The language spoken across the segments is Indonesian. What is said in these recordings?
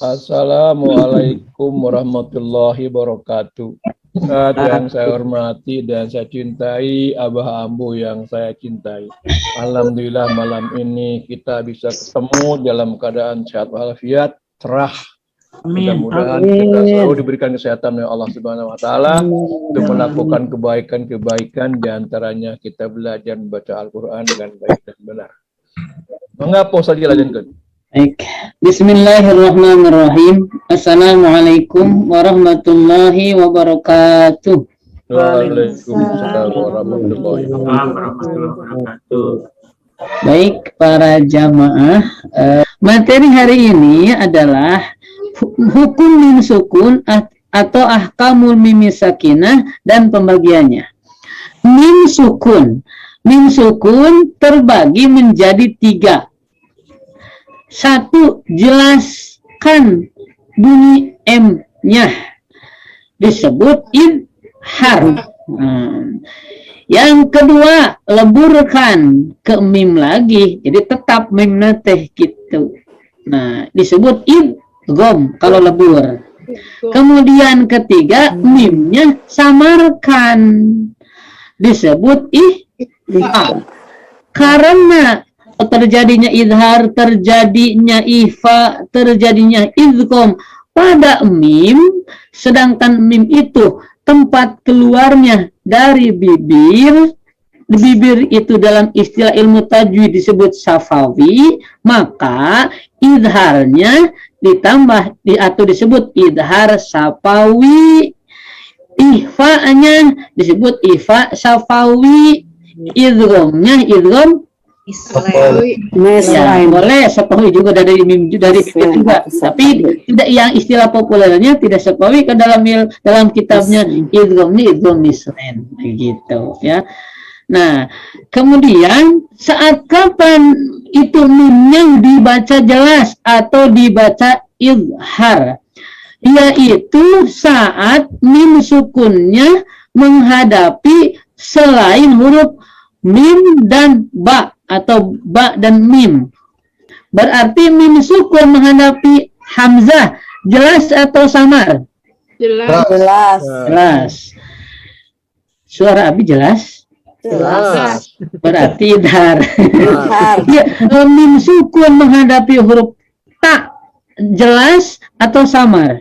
Assalamualaikum warahmatullahi wabarakatuh. Yang saya hormati dan saya cintai Abah Ambu yang saya cintai. Alhamdulillah malam ini kita bisa ketemu dalam keadaan sehat walafiat, cerah. Mudah-mudahan kita selalu diberikan kesehatan oleh Allah Subhanahu wa taala untuk melakukan kebaikan-kebaikan, di antaranya kita belajar membaca Al-Qur'an dengan baik dan benar. Mengapa saja lanjutkan? Baik. Bismillahirrahmanirrahim. Assalamualaikum warahmatullahi wabarakatuh. Waalaikumsalam warahmatullahi wabarakatuh. Baik para jamaah, materi hari ini adalah hukum mim sukun atau ahkamul mim sakinah dan pembagiannya. Mim sukun terbagi menjadi 3. 1. Jelaskan bunyi M-nya, disebut idhar. Yang kedua, leburkan ke mim lagi, jadi tetap mim teh gitu. Nah, disebut idgham kalau lebur. Kemudian ketiga, mimnya samarkan, disebut ikhfa. Karena terjadinya idhar, terjadinya ikhfa, terjadinya idgham pada mim, sedangkan mim itu tempat keluarnya dari bibir. Bibir itu dalam istilah ilmu tajwid disebut safawi, maka idharnya ditambah atau disebut idhar safawi, ikhfa-nya disebut ikhfa safawi, idghamnya idgham ya, boleh safawi juga dari bibir juga, tapi tidak yang istilah populernya tidak safawi ke dalam kitabnya idghamnya idgham mislen gitu ya. Nah, kemudian saat kapan itu mimnya dibaca jelas atau dibaca idhar? Yaitu saat mim sukunnya menghadapi selain huruf mim dan ba atau ba dan mim. Berarti mim sukun menghadapi hamzah jelas atau samar? Jelas. Suara Abi jelas? Jelas. Berarti idhar. Ya, mim sukun menghadapi huruf ta jelas atau samar?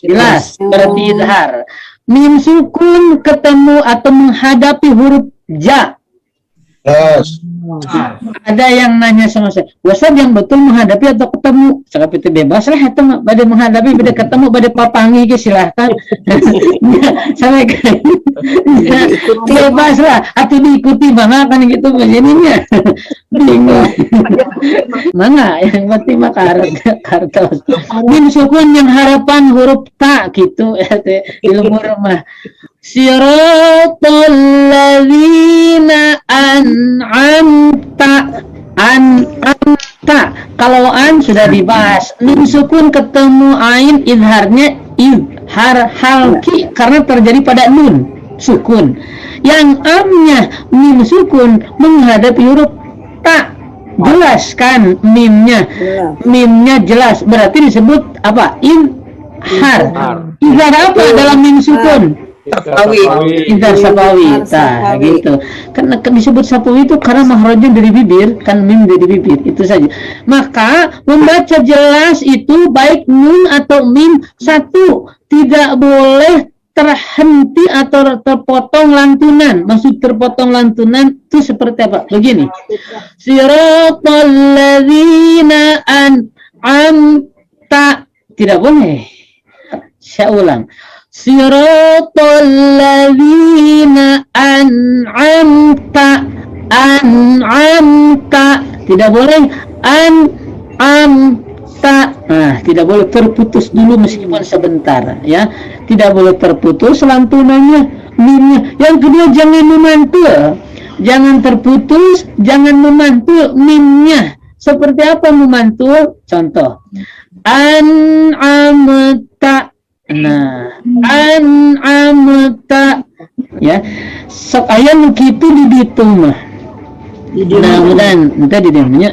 Jelas. Berarti idhar. Mim sukun ketemu atau menghadapi huruf ja. Ada yang nanya sama saya, Ustaz yang betul menghadapi atau ketemu? Saya itu bebas lah, itu pada menghadapi, pada ketemu, pada papangi, silahkan. Saya bebas lah, atau diikuti bangga kan gitu begininya. Bingung. Mana yang penting mah kartos. Mim sukun yang harapan huruf ta gitu, ilmu rumah. Siratal ladzina an'amta. Kalau an sudah dibahas, mim sukun ketemu ain, idharnya idhar halki karena terjadi pada nun sukun. Yang amnya mim sukun menghadapi huruf ta, jelas kan mimnya jelas, berarti disebut apa? Idhar. Idhar apa dalam mim sukun? Idhar safawi, nah gitu. Karena disebut safawi itu karena mahrajnya dari bibir, kan mim dari bibir, itu saja. Maka membaca jelas itu baik nun atau mim satu, tidak boleh terhenti atau terpotong lantunan. Maksud terpotong lantunan itu seperti apa? Begini. Siratal ladzina an'amta, tidak boleh. Saya ulang. Siratal ladzina an'amta, tidak boleh an'amta. Nah, tidak boleh terputus dulu meskipun sebentar ya. Tidak boleh terputus lantunannya, mimnya. Yang kedua jangan memantul. Jangan terputus, jangan memantul mimnya. Seperti apa memantul? Contoh. An'amta. Nah, an'amta ya, sok aya nu kitu di ditu mah. mudah-mudahan entah di diamnya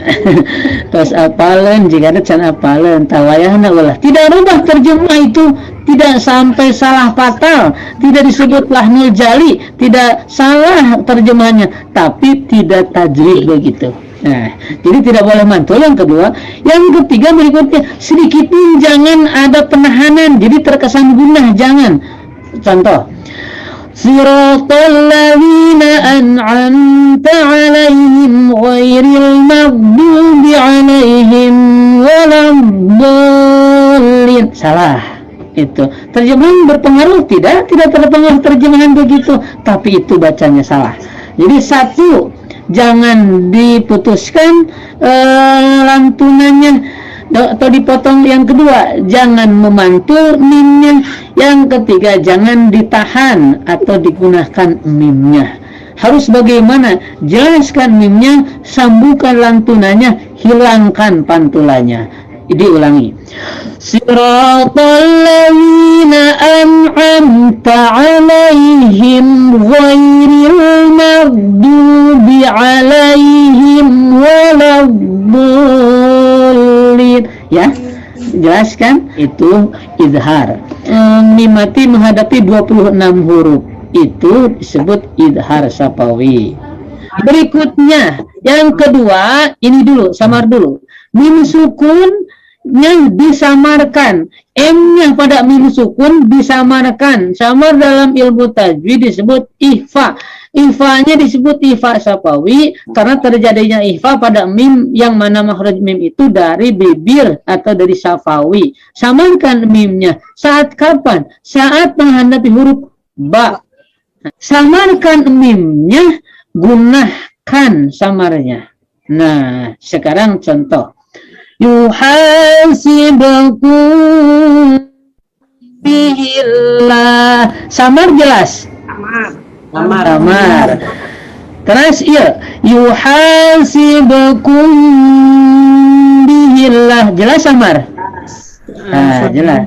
tos apalen jika ada can apalen tawayahna ulah tidak rubah terjemah itu, tidak sampai salah fatal, tidak disebut lahnul jali, tidak salah terjemahnya, tapi tidak tajwid begitu. Nah, jadi tidak boleh mantul. Yang kedua, yang ketiga berikutnya sedikit pun jangan ada penahanan, jadi terkesan gunah, jangan. Contoh, siratal ladzina an'amta 'alaihim ghairil maghdubi 'alaihim waladdallin. Salah. Itu terjemahan berpengaruh, tidak terpengaruh terjemahan begitu, tapi itu bacanya salah. Jadi satu, jangan diputuskan lantunannya atau dipotong. Yang kedua, jangan memantul mimnya. Yang ketiga, jangan ditahan atau digunakan mimnya. Harus bagaimana? Jelaskan mimnya, sambungkan lantunannya, hilangkan pantulannya. Diulangi. Siratal ladzina an'amta 'alaihim ghairil maghdubi 'alaihim waladdallin. Ya, jelaskan itu izhar. Mimati menghadapi 26 huruf. Itu disebut izhar syafawi. Berikutnya, yang kedua, ini dulu, samar dulu. Mim sukunnya disamarkan, M-nya pada mim sukun disamarkan. Samar dalam ilmu tajwid disebut ihfa. Ihfa-nya disebut ihfa syafawi karena terjadinya ihfa pada mim yang mana makhraj mim itu dari bibir atau dari syafawi. Samarkan mimnya. Saat kapan? Saat menghadapi huruf ba. Samarkan mimnya, gunakan samarnya. Nah, sekarang contoh. Yuhasibukum bihillah. Samar jelas? Samar. Terus iya, yuhasibukum bihillah. Jelas samar? Nah, jelas.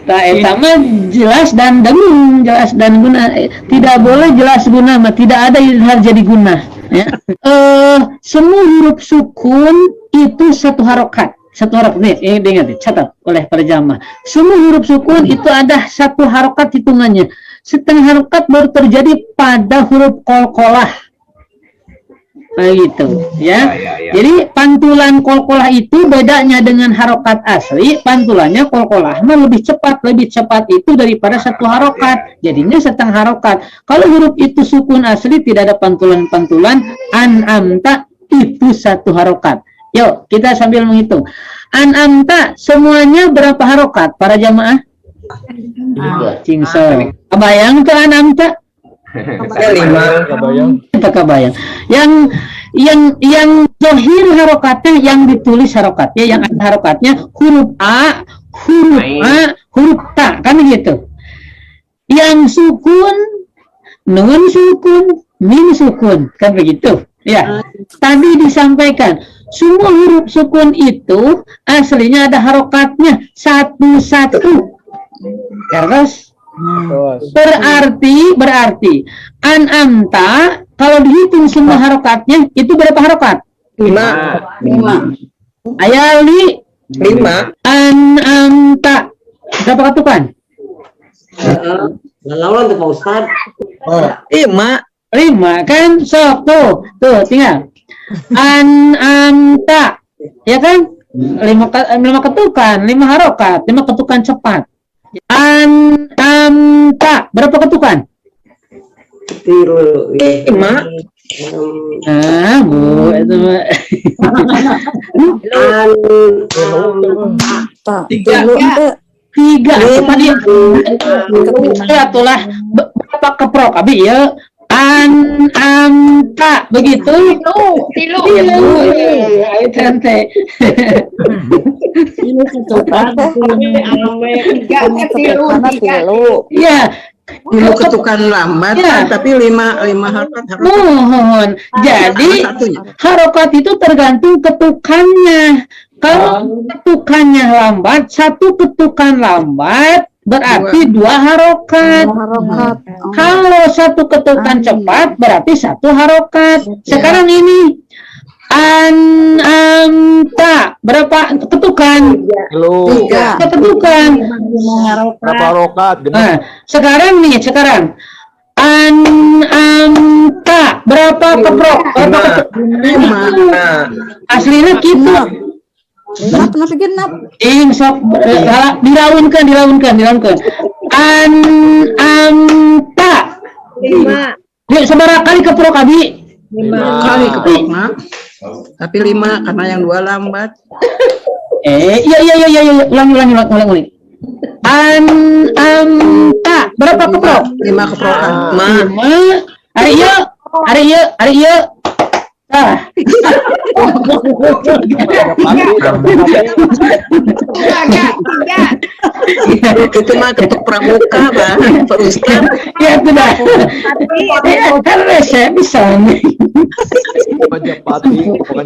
Nah, etama jelas dan dengung, jelas dan guna. Tidak boleh jelas guna, tidak ada izhar jadi guna. Ya. Semua huruf sukun itu satu harokat nih, ingat catat oleh para jamaah. Semua huruf sukun itu ada satu harokat hitungannya. Setengah harokat baru terjadi pada huruf qalqalah. Nah, gitu ya. Jadi pantulan qalqalah itu bedanya dengan harokat asli. Pantulannya qalqalah lebih cepat itu daripada satu harokat. Jadinya setengah harokat. Kalau huruf itu sukun asli tidak ada pantulan-pantulan. An'amta itu satu harokat. Yuk kita sambil menghitung. An'amta semuanya berapa harokat para jamaah? Cingso. Kebayang ke an'amta? 5. Kebayang. Yang zahir harokatnya, yang ditulis harokatnya, yang ada harokatnya huruf A, huruf ta, kan gitu. Yang sukun, nun sukun, mim sukun, kan begitu. Ya. Tadi disampaikan semua huruf sukun itu aslinya ada harokatnya satu-satu. Terus berarti an'amta kalau dihitung semua harokatnya itu berapa harokat? 5. Ayali 5. An'amta berapa ketukan? Lawan tuh Pak Ustad. 5 kan? Sok tuh tinggal an'amta, ya kan? 5 ketukan, 5 harokat, 5 ketukan cepat. An'amta berapa ketukan? 5. Bu itu tiga tadi itulah berapa keprok abi ya. An'amta begitu. Tilu. Ayo tante. Ya. Dulu ketukan lambat ya. Tapi 5 harokat. Mohon. Jadi harokat itu tergantung ketukannya. Kalau ketukannya lambat, satu ketukan lambat berarti 2 harokat. Kalau 1 ketukan cepat berarti 1 harokat. Sekarang ini anta berapa ketukan? Halo. 3. Ketukan. Berapa rokat? Nah, sekarang anta berapa keprok? Berapa ketuk? 5. Aslinya gitu. Sok dilaunkan. Anta. 5. Yuk, seberapa kali keprok abi? 5 kali keprok, Mak. Tapi 5 karena yang 2 lambat. Iya. Ulangi. Anta berapa keprok? 5 keprokan. Ma. 5. Hari yuk. Ah. Itu mah ketuk pramuka, Bang. Pak Ustaz. Ya sudah. Kan saya bisa nih. Majapahit, bukan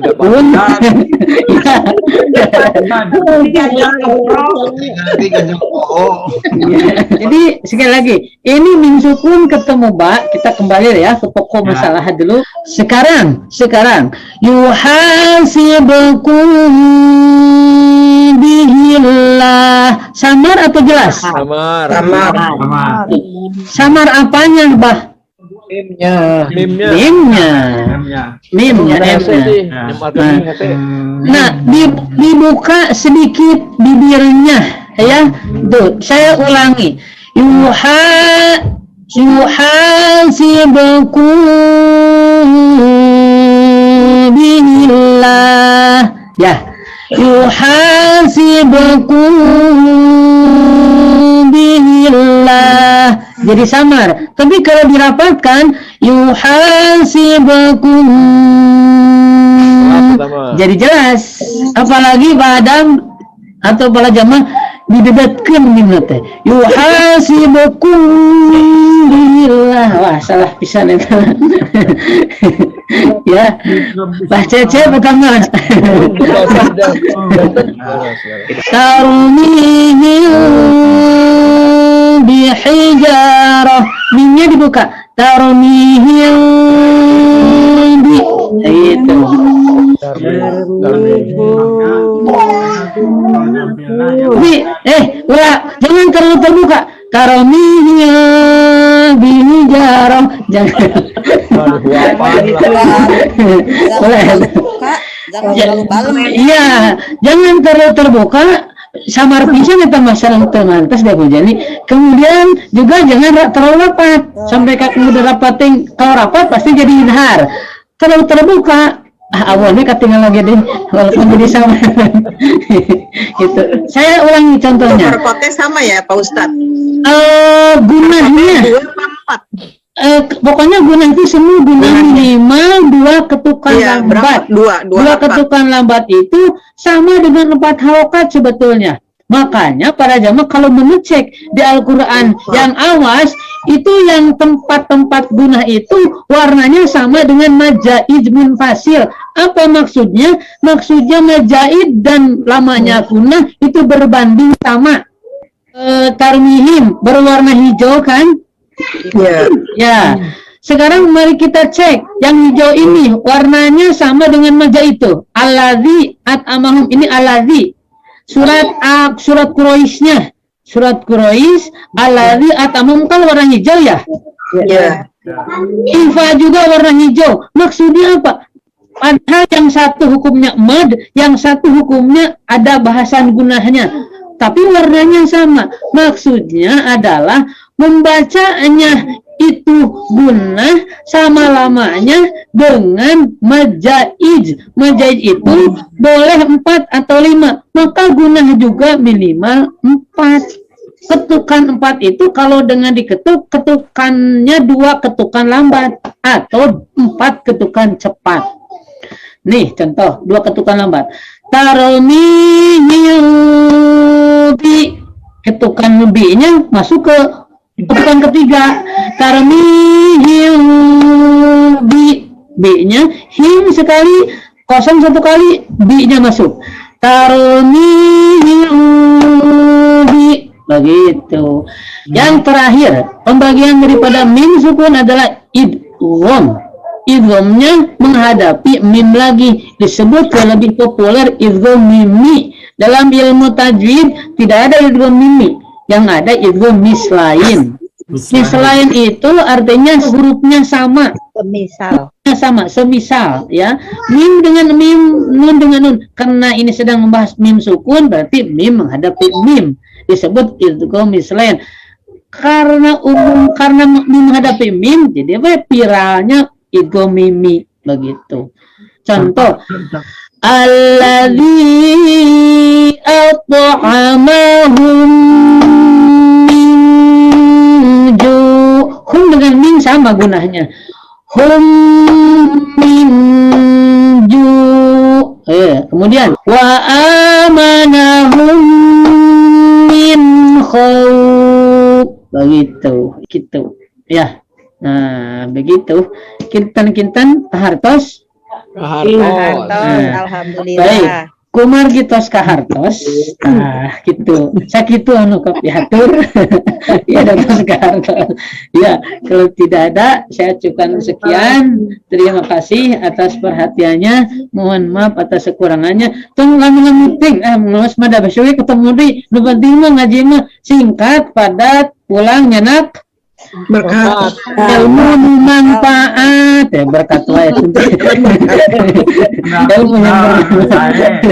Jadi sekali lagi, ini min sukun ketemu ba, kita kembali ya ke pokok masalah dulu. Sekarang yuhasibukum bihillah. Samar atau jelas? Samar apanya, Bah? Mimnya. Nah, dibuka sedikit bibirnya ya. Tuh, saya ulangi. Yuhasibukum billah. Ya. Yuhasibukum billah. Jadi samar. Tapi kalau dirapatkan yuhasibukum, jadi jelas. Apalagi Adam atau bala jamaah didebatkan gimana teh. Yuhasibukum billah. Wah, salah pisan itu. Ya. Bah Cece pertama. Tarmihim bihijarah. Minnya dibuka. Tarmihim bi. Itu. Jangan terlalu terbuka. Tarmihim bihijarah. Jangan. Jangan terlalu dalam. Iya, jangan terlalu terbuka. Samar pisan eta masalah teman terus jadi. Kemudian juga jangan terlalu rapat. Sampai kemudian rapat kalau rapat pasti jadi idhar. Terlalu terbuka, awalnya ketinggalan lagi deh, walaupun jadi sama. Gitu. Saya ulangi contohnya. Perkotnya sama ya, Pak Ustadz? Gunanya. 2 apa 4? Pokoknya guna itu semua guna minimal 2 ketukan lambat. Dua ketukan lambat itu sama dengan 4 harokat sebetulnya. Makanya para jamaah kalau mengecek di Al-Quran yang awas itu yang tempat-tempat guna itu warnanya sama dengan majaid munfasil. Apa maksudnya? Maksudnya majaid dan lamanya guna itu berbanding sama. Tarmihim berwarna hijau kan? Ya. Sekarang mari kita cek yang hijau ini warnanya sama dengan maja itu. Alladzi at'amahum, ini alladzi. Surat Quraisy-nya. Surat Quraisy alladzi at'amahum kan warna hijau ya? Iya. Ifa juga warna hijau. Maksudnya apa? Padahal yang satu hukumnya mad, yang satu hukumnya ada bahasan gunahnya. Tapi warnanya sama. Maksudnya adalah membacanya itu guna sama lamanya dengan majaid. Majaid itu boleh 4 atau 5. Maka guna juga minimal 4. Ketukan 4 itu kalau dengan diketuk, ketukannya 2 ketukan lambat atau 4 ketukan cepat. Nih contoh 2 ketukan lambat. Tarmihim, ketukan B-nya masuk ke ketukan ketiga. Tarmihim, B-nya him sekali, kosong 1 kali, B-nya masuk. Tarmihim, Begitu. Yang terakhir, pembagian daripada mim sukun adalah idgham. Idghamnya menghadapi mim lagi, disebut yang lebih populer idgham mimi. Dalam ilmu tajwid tidak ada idgham mimi, yang ada idgham mislain. Mislain itu artinya hurufnya sama. Semisal. Sama, semisal ya, mim dengan mim, nun dengan nun. Karena ini sedang membahas mim sukun, berarti mim menghadapi mim, disebut idgham mislain. Karena mim menghadapi mim, jadi apa? Piralnya idgham mimi, begitu. Contoh, alladzi at'amahum min ju'. Hum dengan mim sama gunanya. Hum min ju'. Kemudian wa amanahum min khawf. Begitu, gitu. Ya. Nah, begitu. Kintan hartos. Hartos, alhamdulillah. Baik. Kumar gitos kahartos. Gitu. Sakitu anu kapihatur. Ya, datos kahartos. Ya, kalau tidak ada, saya cukupkan sekian. Terima kasih atas perhatiannya. Mohon maaf atas kekurangannya. Tong lamun meeting, mas mada besok ketemu di nu penting mah ngaji mah singkat, padat, pulang nyenak. Berkat. Ilmu nu manfaat, berkat wae. Ilmu yang bermanfaat.